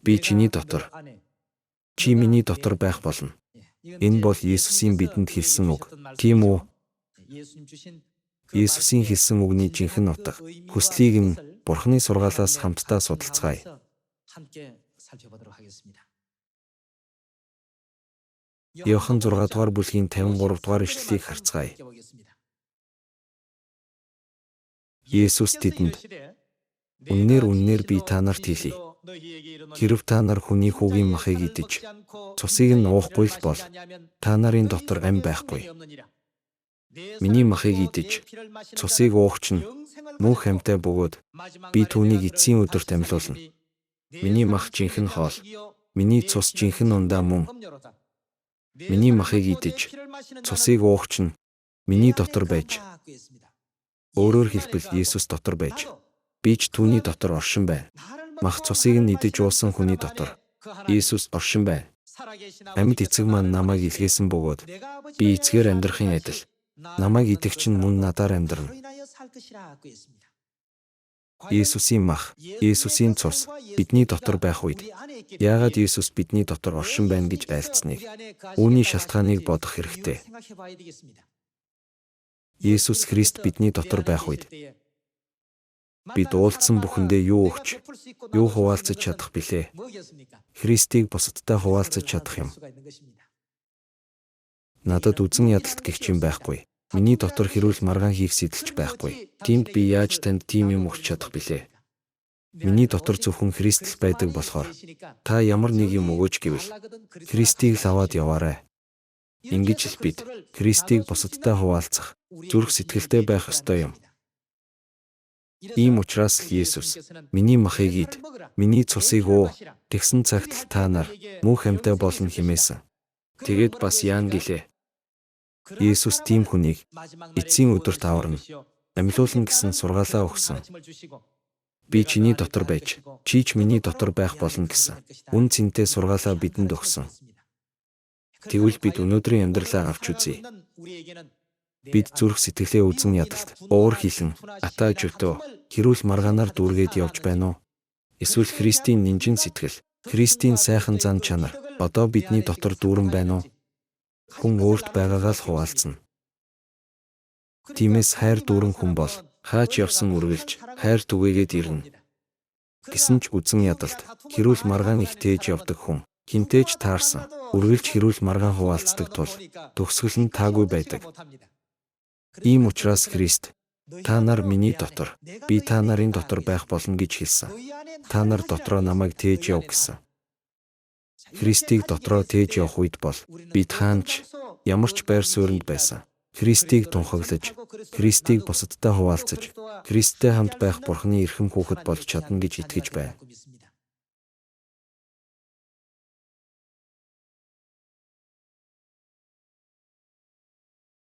Би чиний дотор. Чи миний дотор байх болно. Энэ бол Есүсийн бидэнд хэлсэн үг. Тийм үү? Есүсийн хэлсэн үгний жинхэнэ утга, хүслийг нь Бурхны сургаалаас хамтдаа судалцгаая. Иохан 6 дугаар бүлгийн 53 дугаар ишлэлийг харцгаая. Есүс тэдэнд: Үннээр би та нарт хэлье. Хэрэв та нар хүний хүүгийн махыг идэж, цусыг нь уухгүй л бол та нарын дотор ам байхгүй. Миний махыг идэж, цусыг уух чинь мөнх амьтаа бөгөөд би түүнийг эцсийн өдөрт амьлуулна. Миний мах жинхэнэ хоол, миний цус жинхэнэ ундаа мөн. Миний махыг идэж, цусыг уух чинь миний дотор байж, өөрөөр хэлбэл Есүс дотор байж, би ч түүний дотор оршин байна. Мах цусыг нь идэж уусан хүний дотор Есүс оршин байна. Амьд эцэг маань намайг илгээсэн бөгөөд би эцгээр амьдрахын адил намайг идэгч нь мөн надаар амьдрна. Есүсийн мах, Есүсийн цус бидний дотор байх үед яагаад Есүс бидний дотор оршин байна гэж айлцсныг, үүний шалтгааныг бодох хэрэгтэй. Есүс Христ бидний дотор байх үед бид уулзсан бүхэндээ юу өгч, юу хуваалцаж чадах билээ? Христийг бусадтай хуваалцаж чадах юм. Надад үзэн ядалт гэгч юм байхгүй. Миний дотор хэрүүл маргаан хийх сэдэлч байхгүй. Тиймд би яаж танд тийм юм өгч чадах билээ? Миний дотор зөвхөн Христ л байдаг болохоор та ямар нэг юм өгөөч гэвэл Христийг л аваад яваарай. Ингэж л бид Христийг бусадтай хуваалцах, зүрх сэтгэлтэй байх ёстой юм. Ийм учраас л Есүс миний махыг ид, миний цусыг уу, тэгсэн цагт л та нар мөнх амьтаа болно хэмээсэн. Тэгээд бас яан гэлээ. Есүс тийм хүнийг эцсийн өдөрт аварна, амьлуулна гэсэн сургаалаа өгсөн. Би чиний дотор байж, чи ч миний дотор байх болно гэсэн үн цэнтэй сургаалаа бидэнд өгсөн. Тэгвэл бид өнөөдрийн амьдралаа авч үзье. Бид зүрх сэтгэлээ үзэн ядалт, уур хилэн, атаа жөтөө, хэрүүл маргаанаар дүүргээд явж байна уу? Эсвэл Христийн нинжин сэтгэл, Христийн сайхан зан чанар одоо бидний дотор дүүрэн байна уу? Хүн өөрт байгаагаа л хуваалцна. Тиймээс хайр дүүрэн хүн бол хаач явсан үргэлж хайр түгээгээд ирнэ. Гэсэн ч үзэн ядалт, хэрүүл маргаан их тээж явдаг хүн хинтээж таарсан, үргэлж хэрүүл маргаан хуваалцдаг тул төгсгөл нь таагүй байдаг. Ийм учраас Христ та нар миний дотор, би та нарын дотор байх болно гэж хэлсэн. Та нар дотроо намайг тээж яв гэсэн. Христийг дотроо тээж явах үед бол бид хаанч ямар ч байр суурьнд байсан. Христийг тунхаглаж, Христийг бусадтай хуваалцаж, Христтэй хамт байх Бурхны эрхэм хүүхэд болж чадна гэж итгэж байна.